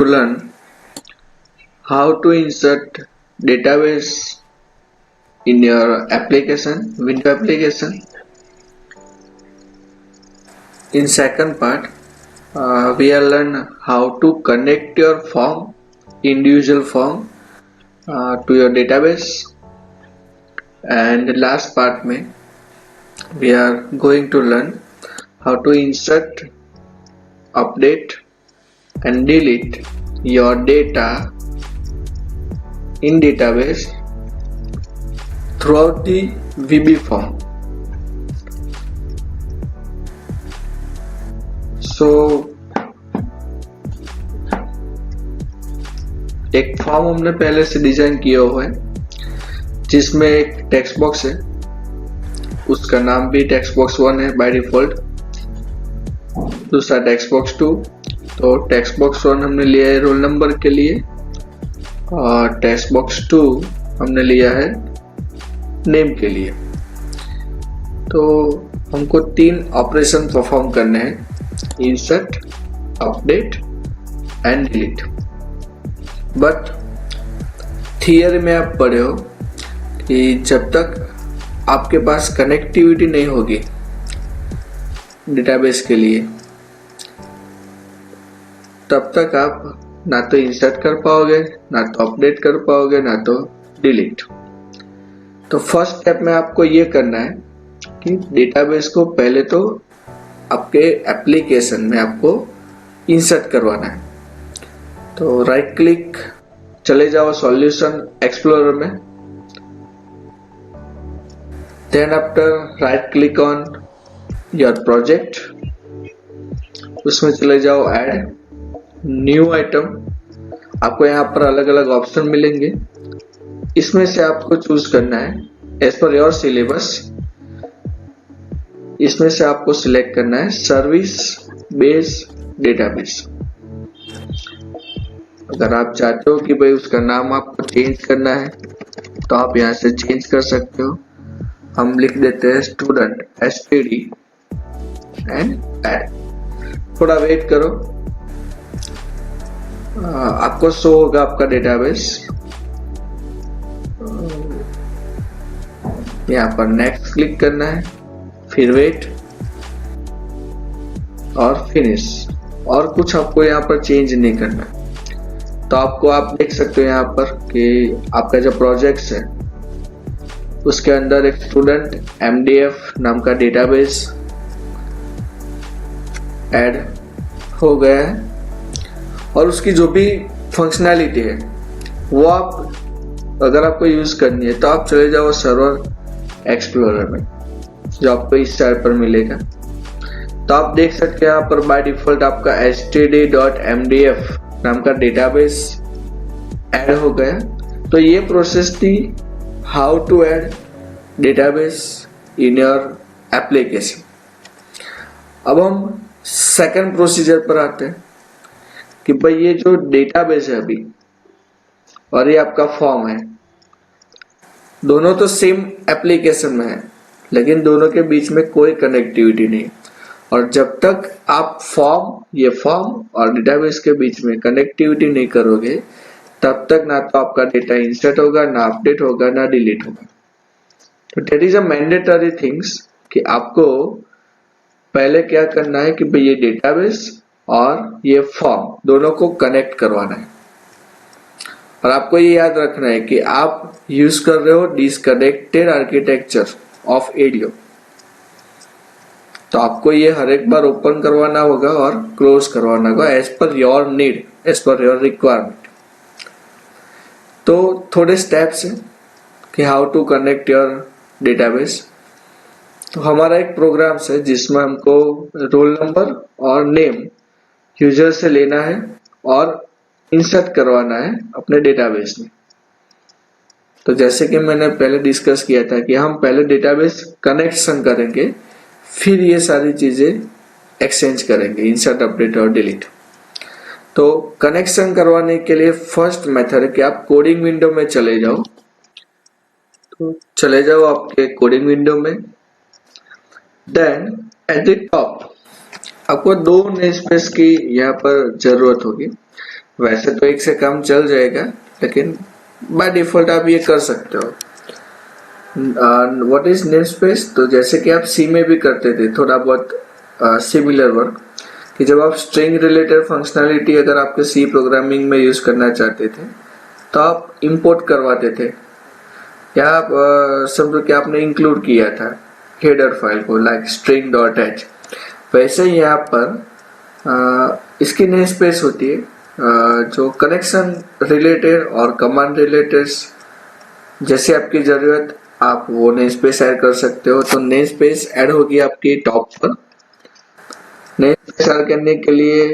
learn how to insert database in your application, window application. In second part, we will learn how to connect your form, individual form to your database. And last part में we are going to learn how to insert, update and delete your data in database throughout the VB form. So एक form हमने पहले से design किया हुआ है जिसमें एक टेक्स्ट बॉक्स है, उसका नाम भी टेक्स्ट बॉक्स 1 है बाय डिफॉल्ट, दूसरा टेक्स्ट बॉक्स 2। तो टेक्स्ट बॉक्स 1 हमने लिया है रोल नंबर के लिए और टेक्स्ट बॉक्स 2 हमने लिया है नेम के लिए। तो हमको 3 ऑपरेशन परफॉर्म करने हैं, insert, update and delete. But theory में आप पढ़े हो कि जब तक आपके पास कनेक्टिविटी नहीं होगी डेटाबेस के लिए तब तक आप ना तो इंसर्ट कर पाओगे, ना तो अपडेट कर पाओगे, ना तो डिलीट। तो फर्स्ट स्टेप में आपको ये करना है कि डेटाबेस को पहले तो आपके एप्लीकेशन में आपको इंसर्ट करवाना है। तो राइट क्लिक, चले जाओ सॉल्यूशन एक्सप्लोरर में, then after right click on your project, उसमें चले जाओ ऐड न्यू आइटम। आपको यहाँ पर अलग अलग ऑप्शन मिलेंगे, इसमें से आपको चूज करना है एज पर योर सिलेबस। इसमें से आपको सिलेक्ट करना है सर्विस बेस डेटाबेस। अगर आप चाहते हो कि भाई उसका नाम आपको चेंज करना है तो आप यहाँ से चेंज कर सकते हो। हम लिख देते हैं स्टूडेंट STD एंड ऐड। थोड़ा वेट करो, आपको शो होगा आपका डेटाबेस। यहाँ पर नेक्स्ट क्लिक करना है, फिर वेट और फिनिश। और कुछ आपको यहाँ पर चेंज नहीं करना। तो आपको आप देख सकते हो यहाँ पर कि आपका जो प्रोजेक्ट्स है उसके अंदर एक स्टूडेंट MDF नाम का डेटाबेस ऐड हो गया है और उसकी जो भी फंक्शनैलिटी है वो आप अगर आपको यूज करनी है तो आप चले जाओ सर्वर एक्सप्लोरर में, जो आपको इस साइड पर मिलेगा। तो आप देख सकते हैं यहाँ पर बाय डिफॉल्ट आपका std.mdf नाम का डेटाबेस ऐड हो गया। तो ये प्रोसेस थी how to add database in your application. अब हम सेकंड प्रोसीजर पर आते हैं कि भाई ये जो डेटाबेस है अभी और ये आपका फॉर्म है, दोनों तो सेम एप्लीकेशन में है लेकिन दोनों के बीच में कोई कनेक्टिविटी नहीं। और जब तक आप ये फॉर्म और डेटाबेस के बीच में कनेक्टिविटी नहीं करोगे तब तक ना तो आपका डेटा इंसर्ट होगा, ना अपडेट होगा, ना डिलीट होगा। तो that is a mandatory things कि आपको पहले क्या करना है कि भाई ये डेटाबेस और ये फॉर्म दोनों को कनेक्ट करवाना है। और आपको ये याद रखना है कि आप यूज कर रहे हो डिस्कनेक्टेड आर्किटेक्चर ऑफ ADO। तो आपको ये हर एक बार ओपन करवाना होगा और क्लोज करवाना होगा as per your need, as per your requirement. तो थोड़े स्टेप्स हैं कि how to connect your database. तो हमारा एक प्रोग्राम है जिसमें हमको रोल नंबर और नेम यूजर से लेना है और इंसर्ट करवाना है अपने डेटाबेस में। तो जैसे कि मैंने पहले डिस्कस किया था कि हम पहले डेटाबेस कनेक्शन करेंगे, फिर ये सारी चीजें एक्सचेंज करेंगे, इंसर्ट, अपडेट और डिलीट। तो कनेक्शन करवाने के लिए फर्स्ट मेथड है कि आप कोडिंग विंडो में चले जाओ। तो चले जाओ आपके कोडिंग विंडो में, देन एट द टॉप आपको 2 नेम स्पेस की यहाँ पर जरूरत होगी। वैसे तो एक से कम चल जाएगा, लेकिन बाय डिफॉल्ट आप ये कर सकते हो। What is name space? तो जैसे कि आप सी में भी करते थे थोड़ा बहुत सिमिलर वर्क, कि जब आप स्ट्रिंग रिलेटेड फंक्शनैलिटी अगर आपके सी प्रोग्रामिंग में यूज करना चाहते थे तो आप इंपोर्ट करवाते थे, या आप समझो कि आपने इंक्लूड किया था हेडर फाइल को लाइक string.h। वैसे ही यहाँ पर इसकी नेम स्पेस होती है जो कनेक्शन रिलेटेड और कमांड रिलेटेड जैसे आपकी जरूरत आप वो नेम स्पेस ऐड कर सकते हो। तो नेम स्पेस ऐड होगी आपकी टॉप पर। नेम स्पेस ऐड करने के लिए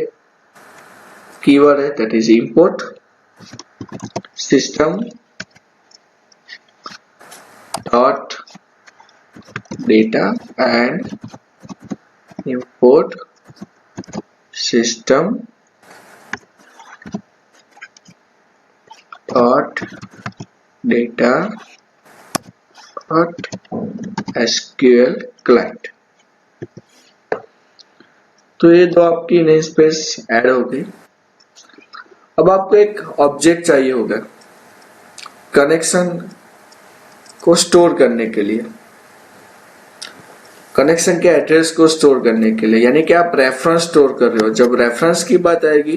कीवर्ड है that is import system dot data and import system dot data dot SQL client। तो ये दो आपकी नेम स्पेस ऐड हो गई। अब आपको एक ऑब्जेक्ट चाहिए होगा कनेक्शन को स्टोर करने के लिए, कनेक्शन के एड्रेस को स्टोर करने के लिए, यानी कि आप रेफरेंस स्टोर कर रहे हो। जब रेफरेंस की बात आएगी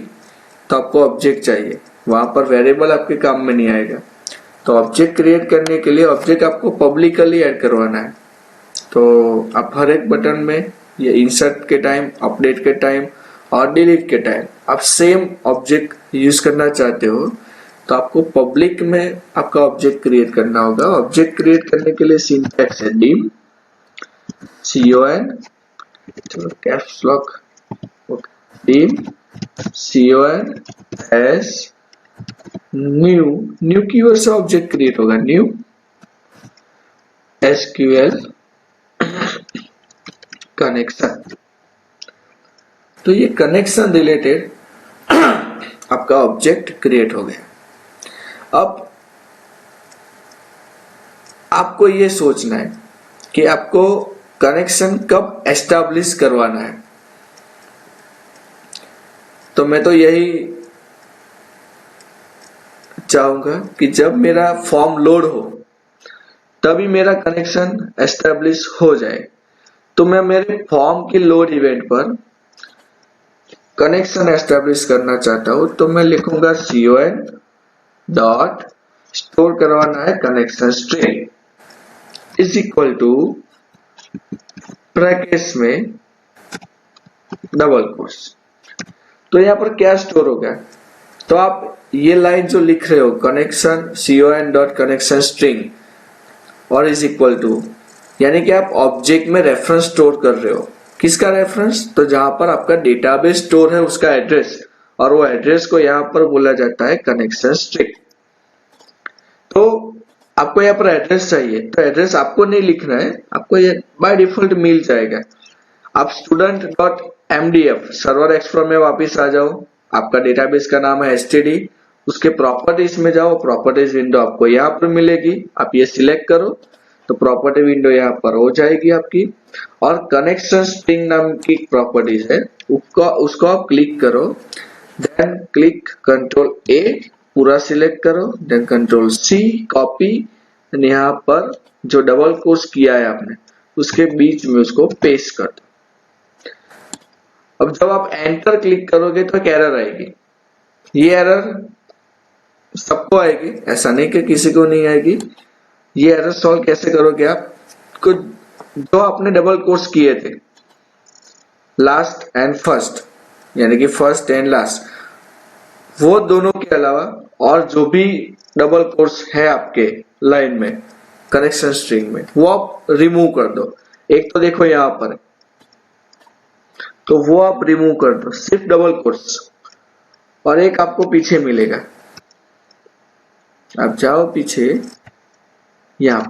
तो आपको ऑब्जेक्ट चाहिए, वहां पर वेरिएबल आपके काम में नहीं आएगा। तो ऑब्जेक्ट क्रिएट करने के लिए ऑब्जेक्ट आपको पब्लिकली ऐड करवाना है। तो आप हर एक बटन में ये इंसर्ट के टाइम, अपडेट के टाइम और डिलीट के टाइम आप सेम ऑब्जेक्ट यूज करना चाहते हो तो आपको पब्लिक में आपका ऑब्जेक्ट क्रिएट करना होगा। ऑब्जेक्ट क्रिएट करने के लिए सिंटैक्स है dim con, चलो caps lock, dim con as new keyword से ऑब्जेक्ट क्रिएट होगा, न्यू SQL कनेक्शन। तो ये कनेक्शन रिलेटेड आपका ऑब्जेक्ट क्रिएट हो गया। अब आपको ये सोचना है कि आपको कनेक्शन कब एस्टैब्लिश करवाना है। तो मैं तो यही चाहूंगा कि जब मेरा फॉर्म लोड हो तभी मेरा कनेक्शन एस्टैब्लिश हो जाए। तो मैं मेरे फॉर्म के लोड इवेंट पर कनेक्शन एस्टैब्लिश करना चाहता हूं, तो मैं लिखूंगा con डॉट स्टोर करवाना है connection string is equal to brackets में डबल कोट्स। तो यहां पर क्या स्टोर होगा? तो आप ये लाइन जो लिख रहे हो connection con dot connection string और इज इक्वल टू, यानी कि आप ऑब्जेक्ट में रेफरेंस स्टोर कर रहे हो। किसका रेफरेंस? तो जहां पर आपका डेटाबेस स्टोर है उसका एड्रेस, और वो एड्रेस को यहां पर बोला जाता है कनेक्शन स्ट्रिंग। तो आपको यहाँ पर एड्रेस चाहिए, तो एड्रेस आपको नहीं लिखना है, आपको ये बाय डिफॉल्ट मिल जाएगा। आप student dot MDF server explorer में वापिस आ जाओ, आपका डेटाबेस का नाम है std, उसके प्रॉपर्टीज में जाओ, प्रॉपर्टीज विंडो आपको यहाँ पर मिलेगी, आप ये सिलेक्ट करो तो प्रॉपर्टी विंडो यहाँ पर हो जाएगी आपकी। और कनेक्शन स्ट्रिंग नाम की प्रॉपर्टीज है, उसको आप क्लिक करो, देन क्लिक कंट्रोल A पूरा सिलेक्ट करो, देन कंट्रोल C कॉपी, यहाँ पर जो डबल कोट्स किया है आपने उसके बीच में उसको पेस्ट कर दो। अब जब आप एंटर क्लिक करोगे तो एक एरर आएगी। ये एरर सबको आएगी, ऐसा नहीं कि किसी को नहीं आएगी। ये एरर सॉल्व कैसे करोगे आप? जो आपने डबल कोट्स किए थे लास्ट एंड फर्स्ट, यानी कि फर्स्ट एंड लास्ट, वो दोनों के अलावा और जो भी डबल कोट्स है आपके लाइन में कनेक्शन स्ट्रिंग में, वो आप रिमूव कर दो। एक तो देखो यहां पर, तो वो आप रिमूव कर दो, सिर्फ डबल कोट्स। और एक आपको पीछे मिलेगा, आप जाओ पीछे, यहां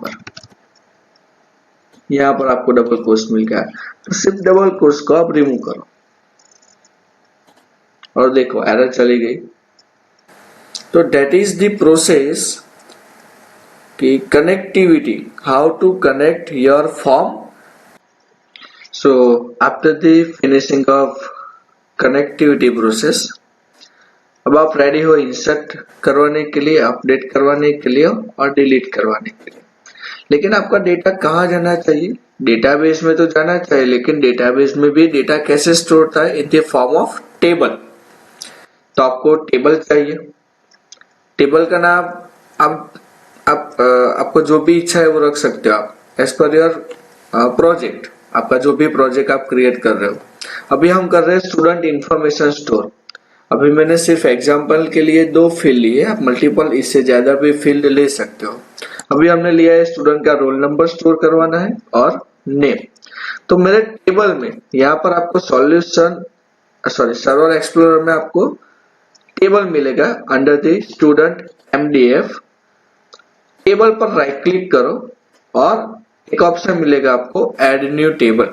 पर आपको डबल कोट्स मिल गया, तो सिर्फ डबल कोट्स को आप रिमूव करो। और देखो एरर चली गई। तो दैट इज द प्रोसेस की connectivity, how to connect your form. So after the finishing of connectivity process, अब आप रेडी हो इंसर्ट करवाने के लिए, अपडेट करवाने के लिए और डिलीट करवाने के लिए। लेकिन आपका डेटा कहाँ जाना चाहिए? डेटाबेस में तो जाना चाहिए, लेकिन डेटाबेस में भी डेटा कैसे स्टोर होता है? In the form of table. तो आपको टेबल चाहिए। टेबल का नाम आपको जो भी इच्छा है वो रख सकते हो आप, एज पर योर प्रोजेक्ट, आपका जो भी प्रोजेक्ट आप क्रिएट कर रहे हो। अभी हम कर रहे हैं स्टूडेंट इंफॉर्मेशन स्टोर। अभी मैंने सिर्फ एग्जांपल के लिए 2 फील्ड लिए, आप मल्टीपल इससे ज्यादा भी फील्ड ले सकते हो। अभी हमने लिया है स्टूडेंट का रोल नंबर स्टोर करवाना है और नेम। तो मेरे टेबल में यहाँ पर आपको सर्वर एक्सप्लोरर में आपको टेबल मिलेगा under the student MDF। Table पर राइट क्लिक करो और एक ऑप्शन मिलेगा आपको ऐड न्यू टेबल।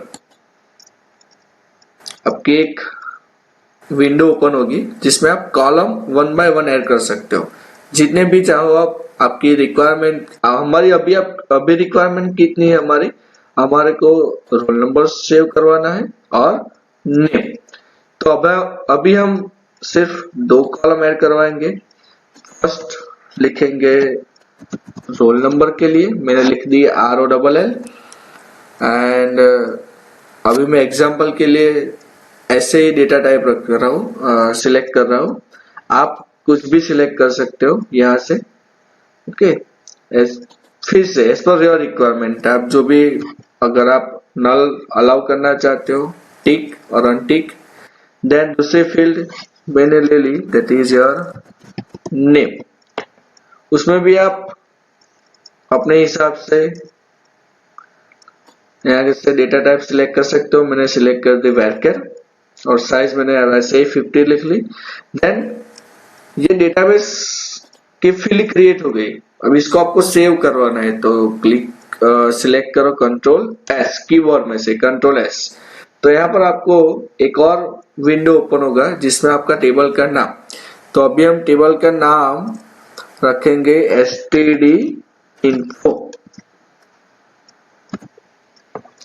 आपकी एक विंडो ओपन होगी जिसमें आप कॉलम 1 बाय 1 ऐड कर सकते हो, जितने भी चाहो आप। आपकी रिक्वायरमेंट हमारी अभी रिक्वायरमेंट कितनी है हमारे को रोल नंबर सेव करवाना है और नेम। तो अभी हम सिर्फ 2 कॉलम ऐड करवाएंगे। फर्स्ट लिखेंगे रोल नंबर के लिए, मैंने लिख दी ROLL एंड अभी मैं एग्जांपल के लिए ऐसे ही डेटा टाइप रख रहा हूँ, सिलेक्ट कर रहा हूँ। आप कुछ भी सिलेक्ट कर सकते हो यहाँ से। ओके, फिर से एज पर योर रिक्वायरमेंट, आप जो भी, अगर आप नल अलाउ करना चाहते हो, टिक और अनटिक। देन दूसरी फील्ड मैंने ले ली, दैट इज योर नेम। उसमें भी आप अपने हिसाब से यहाँ से डेटा टाइप सिलेक्ट कर सकते हो। मैंने सिलेक्ट कर दी varchar और साइज मैंने वैसे ही 50 लिख ली। देन ये डेटाबेस की फील्ड क्रिएट हो गई। अब इसको आपको सेव करवाना है तो सिलेक्ट करो Ctrl+S, कीबोर्ड में से Ctrl+S। तो यहाँ पर आपको एक और विंडो ओपन होगा जिसमें आपका टेबल का नाम। तो अभी हम टेबल का नाम रखेंगे std info।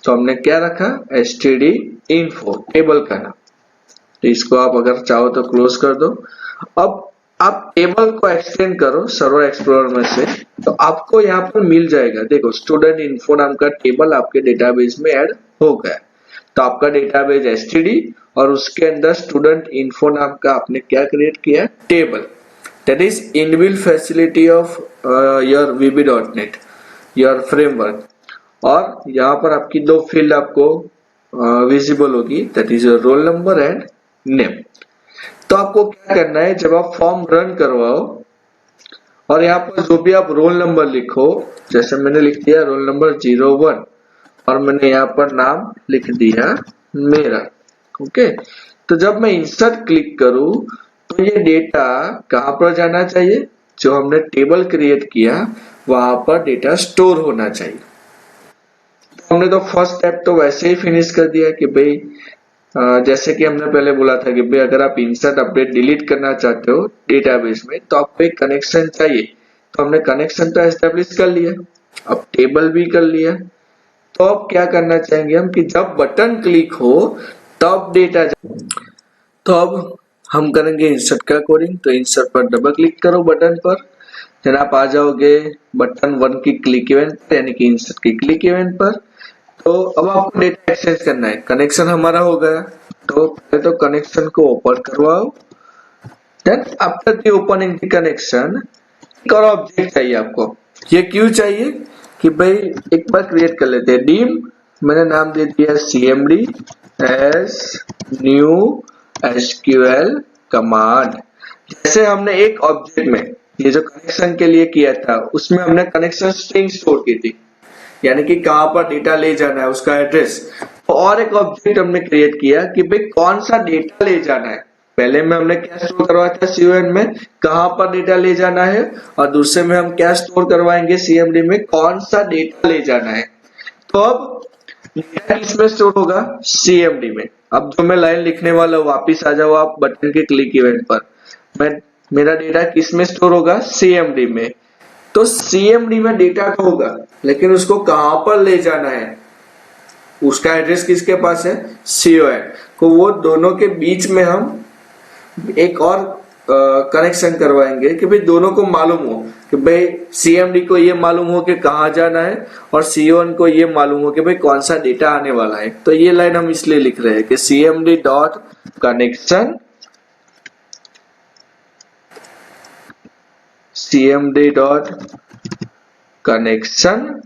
तो हमने क्या रखा? std info, टेबल का नाम। तो इसको आप अगर चाहो तो क्लोज कर दो। अब आप टेबल को एक्सटेंड करो सर्वर एक्सप्लोरर में से, तो आपको यहाँ पर मिल जाएगा। देखो, स्टूडेंट इन्फो नाम का टेबल आपके डेटाबेस में ऐड हो गया। तो आपका डेटाबेस std और उसके अंदर स्टूडेंट इन्फो नाम का आपने क्या क्रिएट किया? Table. That is inbuilt facility of your VB.NET, your framework. और यहाँ पर आपकी 2 फील्ड आपको विजिबल होगी, that is your roll number and name. तो आपको क्या करना है, जब आप फॉर्म रन करवाओ और यहाँ पर जो भी आप रोल नंबर लिखो, जैसे मैंने लिख दिया रोल नंबर 01 और मैंने यहाँ पर नाम लिख दिया मेरा। ओके, तो जब मैं इंसर्ट क्लिक करूं तो ये डेटा कहां पर जाना चाहिए? जो हमने टेबल क्रिएट किया वहां पर डेटा स्टोर होना चाहिए। तो हमने तो फर्स्ट स्टेप तो वैसे ही फिनिश कर दिया कि भाई जैसे कि हमने पहले बोला था कि भाई अगर आप इंसर्ट अपडेट डिलीट करना चाहते हो डेटाबेस में तो आपको एक कनेक्शन चाहिए। तो हमने कनेक्शन तो एस्टेब्लिश कर लिया, अब टेबल भी कर लिया। तो अब क्या करना चाहेंगे हम कि जब बटन क्लिक हो तब डेटा। तो अब हम करेंगे इंसर्ट का कोडिंग। तो इंसर्ट पर डबल क्लिक करो बटन पर, फिर आप आ जाओगे बटन 1 की क्लिक इवेंट पर, यानी कि इंसर्ट की क्लिक इवेंट पर। तो अब आपको डेटा एक्सचेंज करना है। कनेक्शन हमारा हो गया, तो पहले तो कनेक्शन को ओपन करवाओ। Then after the opening the connection एक और ऑब्जेक्ट चाहिए आपको। ये क्यों चाहिए कि भाई एक बार क्रिएट कर लेते हैं। डीम मैंने नाम दे दिया CMD S new SQL command. जैसे हमने एक ऑब्जेक्ट में ये जो कनेक्शन के लिए किया था उसमें हमने कनेक्शन स्ट्रिंग स्टोर की थी, यानी कि कहां पर डेटा ले जाना है उसका एड्रेस। तो और एक ऑब्जेक्ट हमने क्रिएट किया कि भाई कौन सा डेटा ले जाना है। पहले में हमने क्या स्टोर करवाया था CON में, कहां पर डेटा ले जाना है, और दूसरे में हम क्या स्टोर करवाएंगे CMD में, कौन सा डेटा ले जाना है। तो अब डेटा किसमें स्टोर होगा? CMD में। अब जो मैं लाइन लिखने वाला हूं, वापिस आ जाओ आप बटन के क्लिक इवेंट पर। मेरा डेटा किसमें स्टोर होगा? CMD में। तो CMD में डेटा तो होगा, लेकिन उसको कहां पर ले जाना है, उसका एड्रेस किसके पास है? CON को। वो दोनों के बीच में हम एक और कनेक्शन करवाएंगे कि भाई दोनों को मालूम हो कि भाई सीएमडी को ये मालूम हो कि कहाँ जाना है और सीओन को ये मालूम हो कि भाई कौन सा डेटा आने वाला है। तो ये लाइन हम इसलिए लिख रहे हैं कि CMD dot connection, CMD dot connection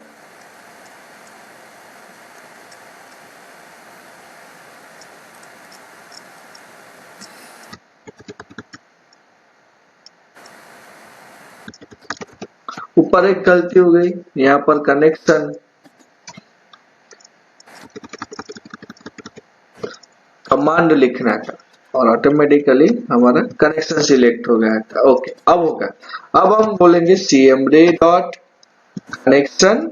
ऊपर एक गलती हो गई, यहाँ पर कनेक्शन कमांड लिखना था और ऑटोमेटिकली हमारा कनेक्शन सिलेक्ट हो गया था। ओके, अब होगा, अब हम बोलेंगे CMD dot connection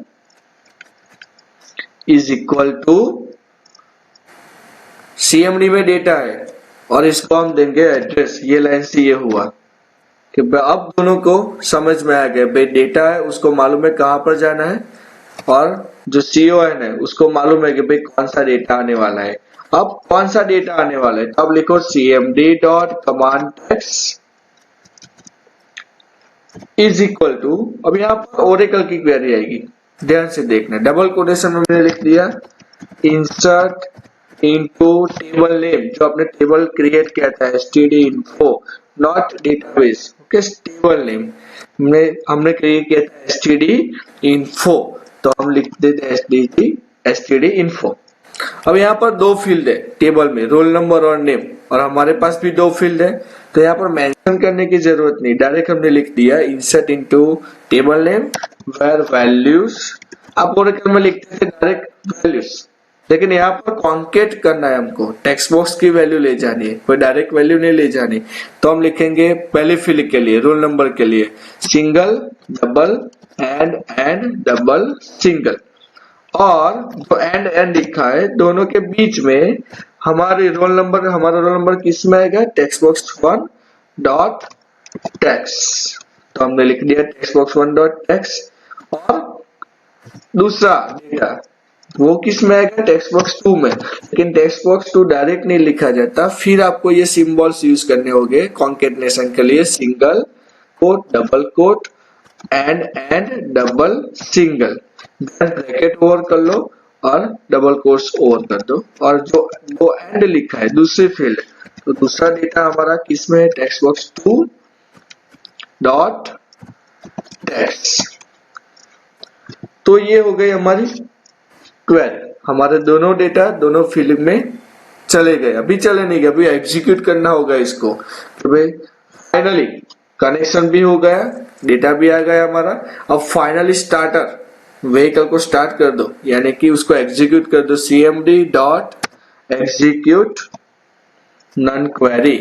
is equal to, CMD में डेटा है और इसको हम देंगे एड्रेस। ये लाइन से ये हुआ कि अब दोनों को समझ में आ गया, भाई डेटा है उसको मालूम है कहां पर जाना है और जो सीओएन है उसको मालूम है कि भाई कौन सा डेटा आने वाला है। अब कौन सा डेटा आने वाला है, तो अब लिखो CMD dot command text is equal to, अब यहाँ पर ओरेकल की क्वेरी आएगी, ध्यान से देखना, डबल कोटेशन में मैंने लिख दिया इंसर्ट इनटू टेबल नेम, जो आपने टेबल क्रिएट किया था STD info, not database. Okay, table name हमने क्रिएट किया था एसटीडी इन्फो, तो हम लिख देते एसटीडी इन्फो। अब यहाँ पर दो फील्ड है टेबल में, रोल नंबर और नेम, और हमारे पास भी दो फील्ड है, तो यहाँ पर मेंशन करने की जरूरत नहीं, डायरेक्ट हमने लिख दिया insert into table name where values. आप ओरेकल में लिखते थे डायरेक्ट वैल्यूज, लेकिन यहाँ पर कॉन्केट करना है हमको, टेक्स्ट बॉक्स की वैल्यू ले जानी है, कोई डायरेक्ट वैल्यू नहीं ले जानी। तो हम लिखेंगे पहले फील्ड के लिए, रोल नंबर के लिए single double and double single, और जो एंड लिखा है दोनों के बीच में हमारा रोल नंबर किस में आएगा, टेक्स्ट बॉक्स 1 डॉट टेक्स्ट, तो हमने लिख दिया टेक्स्ट बॉक्स 1 डॉट टेक्स्ट, और दूसरा डेटा वो किस में आएगा, टेक्स्ट बॉक्स 2 में, लेकिन टेक्स्ट बॉक्स 2 डायरेक्ट नहीं लिखा जाता, फिर आपको ये सिंबल्स यूज करने होंगे कॉन्केटनेशन के लिए, single quote double quote and double single, bracket over कर लो और डबल कोट्स ओवर कर दो, और जो एंड लिखा है दूसरी फील्ड, तो दूसरा डेटा हमारा किस में है, टेक्स्ट बॉक्स 2 डॉट टेक्स्ट। तो ये हो गई हमारी क्वेरी, हमारे दोनों डेटा दोनों फील्ड में चले गए, अभी चले नहीं गए, अभी एग्जीक्यूट करना होगा इसको। तो भाई फाइनली कनेक्शन भी हो गया, डेटा भी आ गया हमारा। अब फाइनली स्टार्टर व्हीकल को स्टार्ट कर दो, यानी कि उसको एग्जीक्यूट कर दो, CMD dot execute non query.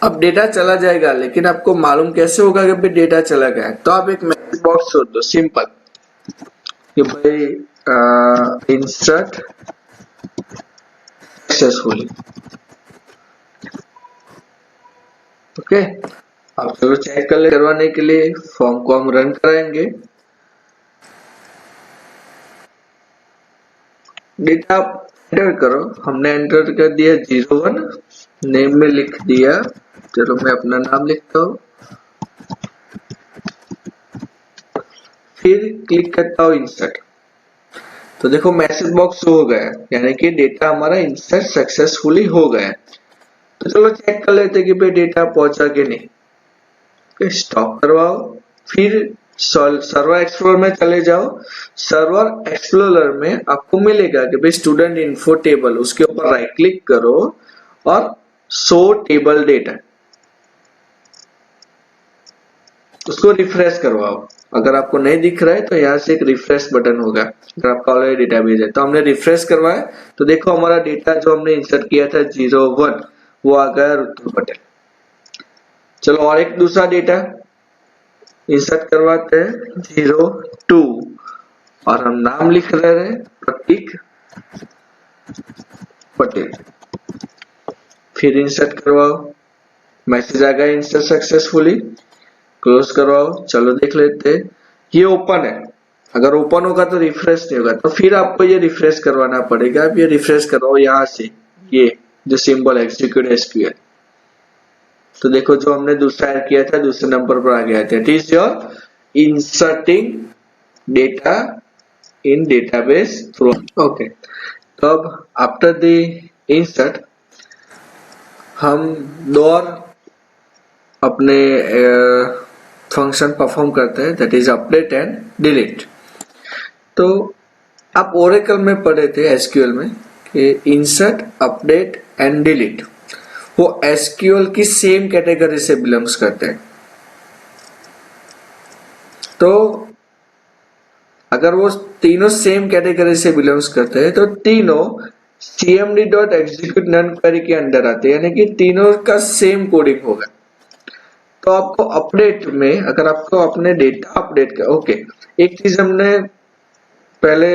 अब डेटा चला जाएगा, लेकिन आपको मालूम कैसे होगा कि डेटा चला गया है, तो आप एक मैसेज बॉक्स छोड़ दो सिंपल कि भाई इंसर्ट सक्सेसफुली। ओके, अब चलो चेक कर ले, करवाने के लिए फॉर्म को हम रन कराएंगे। डेटा आप एंटर करो, हमने एंटर कर दिया 01, नेम में लिख दिया, चलो मैं अपना नाम लिखता हूँ, फिर क्लिक करता हूँ इंसर्ट, तो देखो मैसेज बॉक्स हो गया, यानी कि डेटा हमारा इंसर्ट सक्सेसफुली हो गया। तो चलो चेक कर लेते कि भाई डेटा पहुंचा कि नहीं। स्टॉप करवाओ, फिर सर्वर एक्सप्लोरर में चले जाओ। सर्वर एक्सप्लोरर में आपको मिलेगा कि भाई स्टूडेंट इन्फो टेबल, उसके ऊपर राइट क्लिक करो और शो टेबल डेटा, उसको रिफ्रेश करवाओ। अगर आपको नहीं दिख रहा है तो यहाँ से एक रिफ्रेश बटन होगा, अगर आपका ऑलरेडी डेटाबेस है तो हमने रिफ्रेश करवाया, तो देखो हमारा डेटा जो हमने इंसर्ट किया था 01 वो आ गया ऋतु पटेल। चलो और एक दूसरा डेटा इंसर्ट करवाते हैं 02, और हम नाम लिख रहे हैं प्रतीक पटेल, फिर इंसर्ट करवाओ, मैसेज आ गया इंसर्ट सक्सेसफुली, क्लोज करवाओ। चलो देख लेते हैं, ये ओपन है, अगर ओपन होगा तो रिफ्रेश नहीं होगा, तो फिर आपको ये रिफ्रेश करवाना पड़ेगा। अब ये रिफ्रेश करवाओ यहाँ से, ये जो सिंबल एग्जीक्यूट एसक्यूएल। तो देखो जो हमने दूसरा ऐड किया था दूसरे नंबर पर आ गया था। It is your inserting data in database fro. Okay, तो अब आफ्टर द इंसर्ट हम दो और अपने फंक्शन परफॉर्म करते हैं, that is update and delete. तो आप ओरेकल में पढ़े थे एसक्यूएल में कि इंसर्ट, अपडेट एंड डिलीट वो एसक्यूएल की सेम कैटेगरी से बिलोंग्स करते हैं। तो अगर वो तीनों सेम कैटेगरी से बिलोंग्स करते हैं तो तीनों cmd.execute नन क्वेरी के अंडर आते हैं, यानी कि तीनों का सेम कोडिंग होगा। तो आपको अपडेट में अगर आपको अपने डेटा अपडेट का एक चीज हमने पहले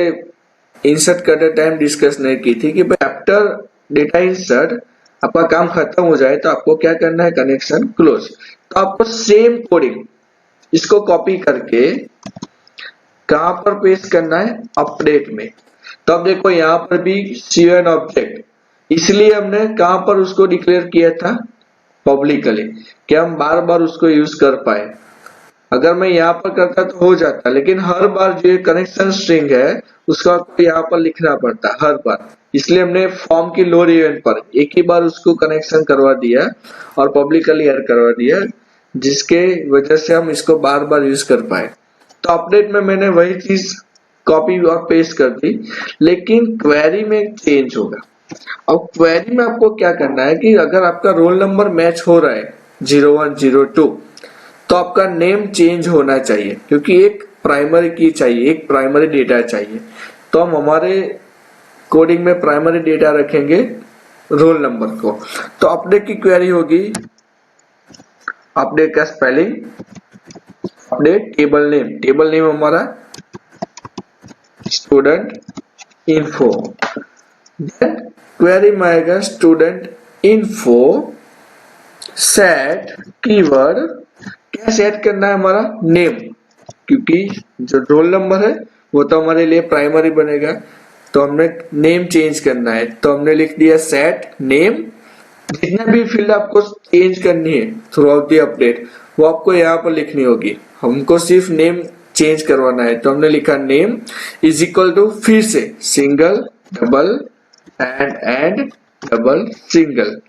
इंसर्ट करते टाइम डिस्कस नहीं की थी कि भाई आफ्टर डेटा इंसर्ट आपका काम खत्म हो जाए तो आपको क्या करना है, कनेक्शन क्लोज। तो आपको सेम कोडिंग इसको कॉपी करके कहां पर पेस्ट करना है, अपडेट में। तो अब देखो यहां पर भी cn ऑब्जेक्ट, इसलिए हमने कहां पर उसको डिक्लेयर किया था, पब्लिकली, कि हम बार बार उसको यूज कर पाए। अगर मैं यहाँ पर करता तो हो जाता, लेकिन हर बार जो कनेक्शन स्ट्रिंग है उसको आपको यहाँ पर लिखना पड़ता हर बार, इसलिए हमने फॉर्म की लोड इवेंट पर एक ही बार उसको कनेक्शन करवा दिया और पब्लिकली ऐड करवा दिया, जिसके वजह से हम इसको बार बार यूज कर पाए। तो अपडेट में मैंने वही चीज कॉपी और पेस्ट कर दी, लेकिन क्वेरी में चेंज होगा। अब क्वेरी में आपको क्या करना है कि अगर आपका रोल नंबर मैच हो रहा है 01, 02, तो आपका नेम चेंज होना चाहिए, क्योंकि एक प्राइमरी की चाहिए, एक प्राइमरी डेटा चाहिए। तो हम हमारे कोडिंग में प्राइमरी डेटा रखेंगे रोल नंबर को। तो अपडेट की क्वेरी होगी, अपडेट का स्पेलिंग, अपडेट टेबल नेम हमारा स्टूडेंट इन्फो, देन क्वेरी में आएगा स्टूडेंट इन्फो सेट कीवर्ड, क्या सेट करना है, हमारा नेम, क्योंकि जो रोल नंबर है वो तो हमारे लिए प्राइमरी बनेगा, तो हमने नेम चेंज करना है। तो हमने लिख दिया सेट नेम। जितना भी फील्ड आपको चेंज करनी है थ्रू आउट द अपडेट वो आपको यहाँ पर लिखनी होगी, हमको सिर्फ नेम चेंज करवाना है। तो हमने लिखा नेम इज इक्वल टू, फिर से single double and double single.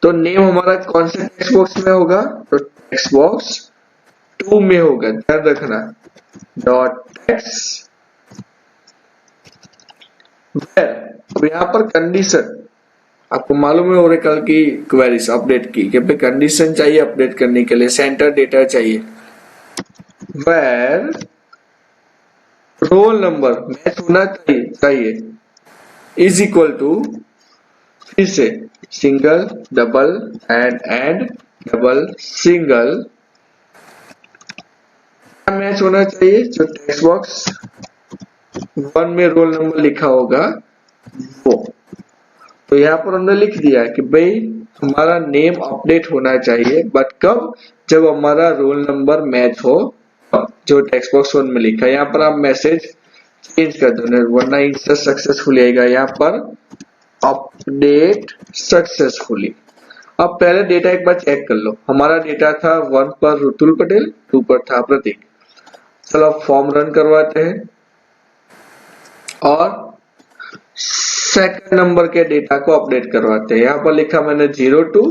तो नेम हमारा कौन से टेक्स्ट बॉक्स में होगा, तो टेक्स्ट बॉक्स 2 में होगा, ध्यान रखना, डॉट टेक्स्ट। तो यहाँ पर कंडीशन, आपको मालूम है ओरेकल की क्वेरीज अपडेट की कि भाई कंडीशन चाहिए अपडेट करने के लिए, सेंटर डेटा चाहिए। वेर रोल नंबर मैच होना चाहिए इज इक्वल टू, फिर से single double and double single, match होना चाहिए जो टेक्स्ट बॉक्स 1 में रोल नंबर लिखा होगा वो। तो यहाँ पर हमने लिख दिया कि भाई हमारा नेम अपडेट होना चाहिए, बट कब, जब हमारा रोल नंबर मैच हो जो टेक्स्ट बॉक्स 1 में लिखा है। यहाँ पर आप मैसेज चेंज कर दो, वरना इंसर्ट सक्सेसफुली आएगा, यहाँ पर अपडेट सक्सेसफुली। अब पहले डेटा एक बार चेक कर लो, हमारा डेटा था 1 पर रुतुल पटेल, 2 पर था प्रतीक। चलो अब फॉर्म रन करवाते हैं और सेकंड नंबर के डेटा को अपडेट करवाते हैं। यहाँ पर लिखा मैंने 02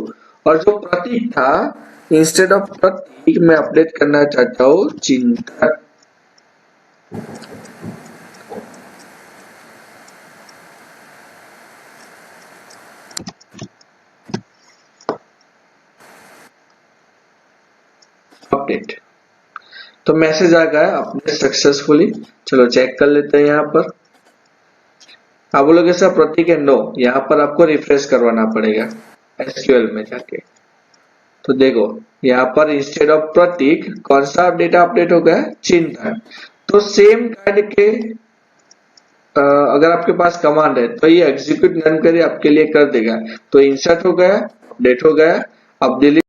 और जो प्रतीक था इंस्टेड ऑफ प्रतीक मैं अपडेट करना चाहता हूँ चिंतन। अपडेट, तो मैसेज आ गया अपडेट सक्सेसफुली। चलो चेक कर लेते हैं। यहाँ पर आप बोलोगे सर प्रतीक है, नो, यहाँ पर आपको रिफ्रेश करवाना पड़ेगा एसक्यूएल में जाके। तो देखो यहाँ पर इंस्टेड ऑफ प्रतीक कौन सा डेटा अपडेट हो गया, चिंतन। तो सेम काइंड के अगर आपके पास कमांड है तो ये एग्जीक्यूट नन क्वेरी आपके लिए कर देगा। तो इंसर्ट हो गया, अपडेट हो गया, अब डिलीट